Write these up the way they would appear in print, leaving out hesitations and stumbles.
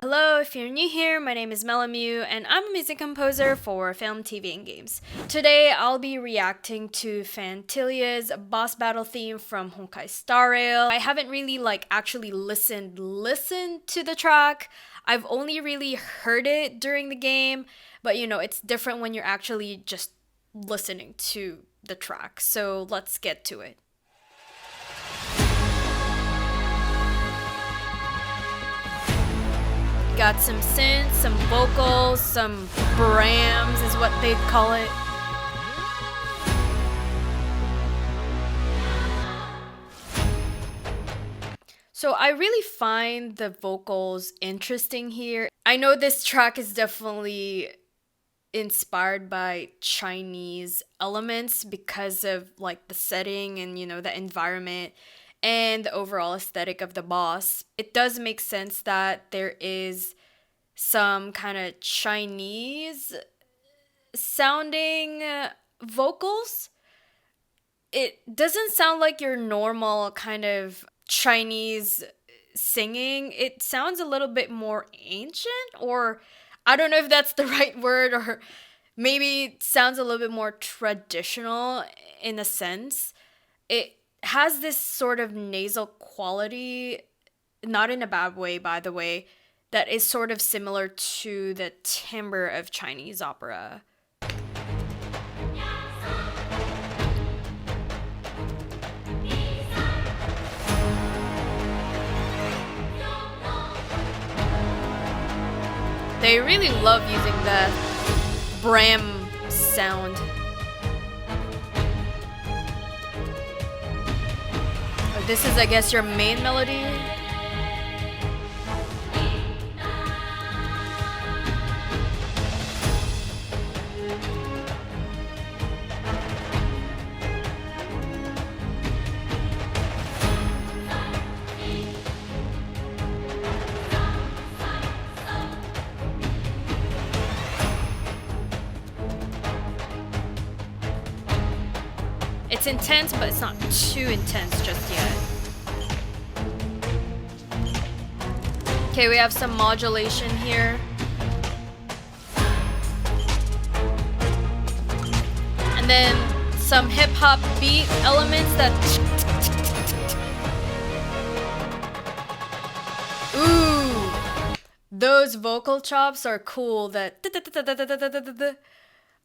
Hello, if you're new here, my name is Melamu, and I'm a music composer for film, TV, and games. Today, I'll be reacting to Phantylia's boss battle theme from Honkai Star Rail. I haven't really actually listened to the track. I've only really heard it during the game, but it's different when you're actually just listening to the track. So let's get to it. Got some synths, some vocals, some brams is what they'd call it. So I really find the vocals interesting here. I know this track is definitely inspired by Chinese elements because of the setting and the environment and the overall aesthetic of the boss. It does make sense that there is some kind of Chinese sounding vocals. It doesn't sound like your normal kind of Chinese singing. It sounds a little bit more ancient, or I don't know if that's the right word, or maybe it sounds a little bit more traditional in a sense. It has this sort of nasal quality, not in a bad way, by the way, that is sort of similar to the timbre of Chinese opera. They really love using the Bram sound. Oh, this is, I guess, your main melody. It's intense, but it's not too intense just yet. Okay, we have some modulation here. And then some hip-hop beat elements that... Ooh! Those vocal chops are cool, that...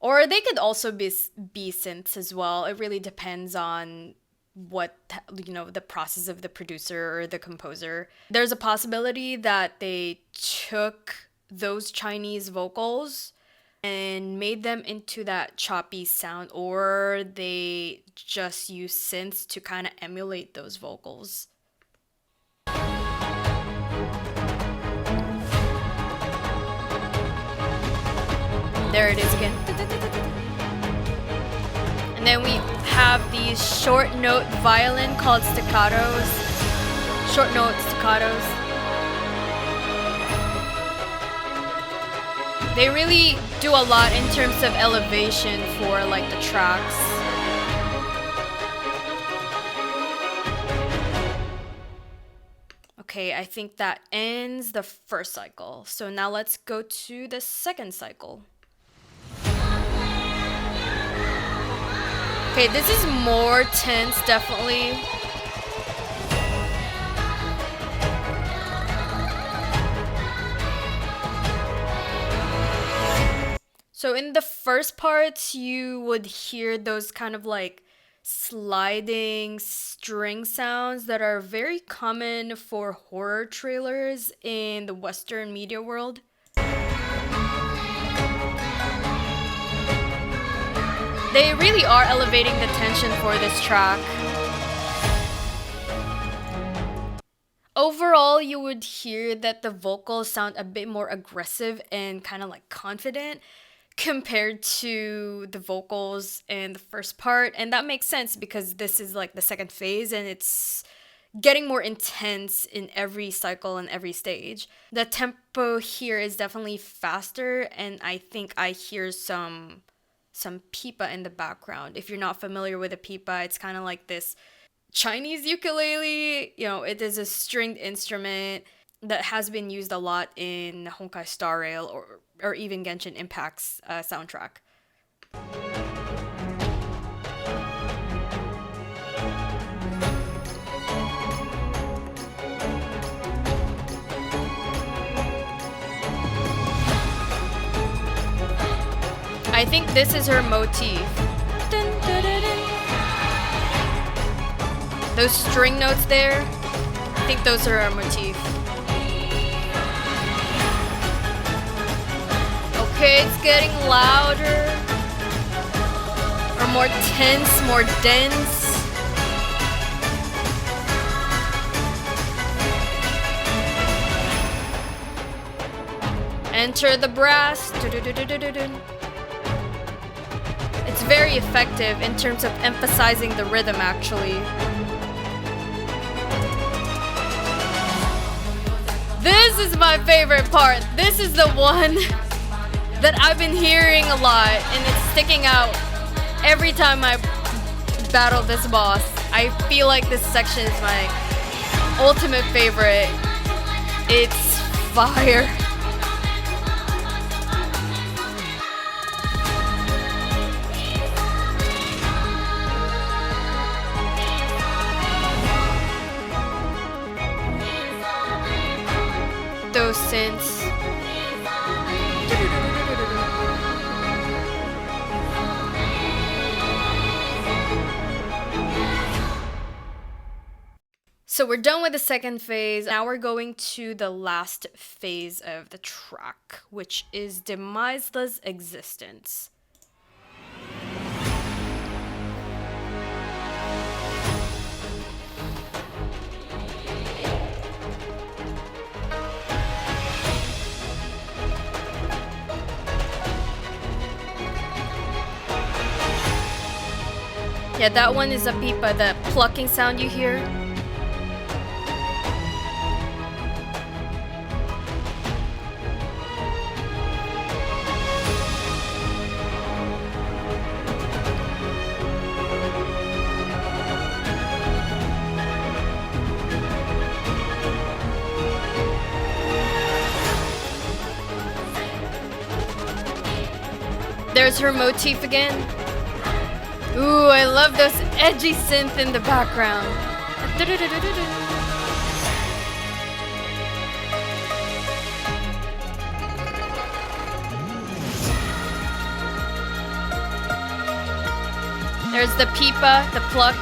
Or they could also be synths as well. It really depends on what, the process of the producer or the composer. There's a possibility that they took those Chinese vocals and made them into that choppy sound, or they just use synths to kind of emulate those vocals. There it is again. And then we have these short note violin called staccatos. Short note staccatos. They really do a lot in terms of elevation for the tracks. Okay, I think that ends the first cycle. So now let's go to the second cycle. Okay, this is more tense, definitely. So in the first parts, you would hear those kind of sliding string sounds that are very common for horror trailers in the Western media world. They really are elevating the tension for this track. Overall, you would hear that the vocals sound a bit more aggressive and kind of confident compared to the vocals in the first part. And that makes sense because this is the second phase and it's getting more intense in every cycle and every stage. The tempo here is definitely faster, and I think I hear some pipa in the background. If you're not familiar with a pipa, it's kind of like this Chinese ukulele. It is a stringed instrument. that has been used a lot in Honkai Star Rail or even Genshin Impact's soundtrack. I think this is her motif. Dun, dun, dun, dun. Those string notes there, I think those are her motif. Okay, it's getting louder. Or more tense, more dense. Enter the brass. It's very effective in terms of emphasizing the rhythm, actually. This is my favorite part. This is the one that I've been hearing a lot, and it's sticking out every time I battle this boss. I feel like this section is my ultimate favorite. It's fire. Those synths. So we're done with the second phase. Now we're going to the last phase of the track, which is Demiseless existence. Yeah, that one is a pipa, the plucking sound you hear. There's her motif again. Ooh, I love those edgy synth in the background. There's the pipa, the plucked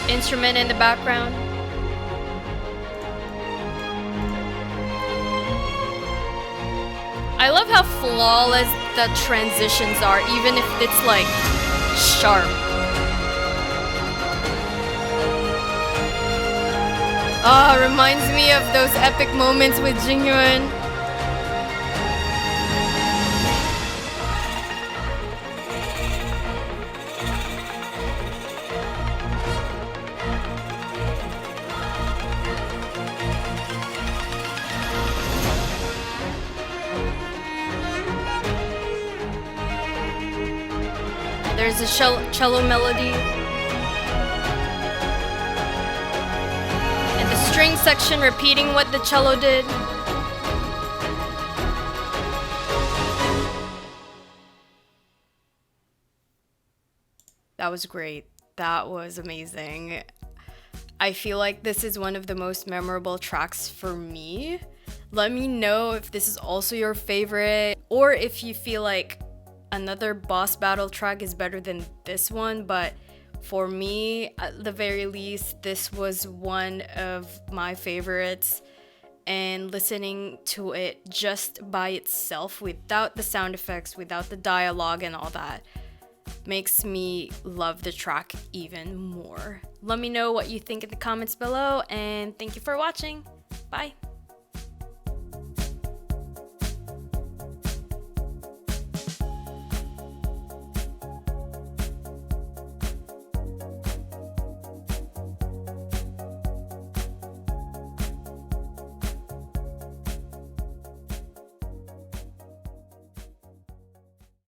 instrument in the background. I love how flawless the transitions are, even if it's like sharp. Ah, reminds me of those epic moments with Jingyuan. There's a cello melody. And the string section repeating what the cello did. That was great. That was amazing. I feel like this is one of the most memorable tracks for me. Let me know if this is also your favorite, or if you feel like another boss battle track is better than this one. But for me, at the very least, this was one of my favorites. And listening to it just by itself, without the sound effects, without the dialogue and all that, makes me love the track even more. Let me know what you think in the comments below, and thank you for watching. Bye.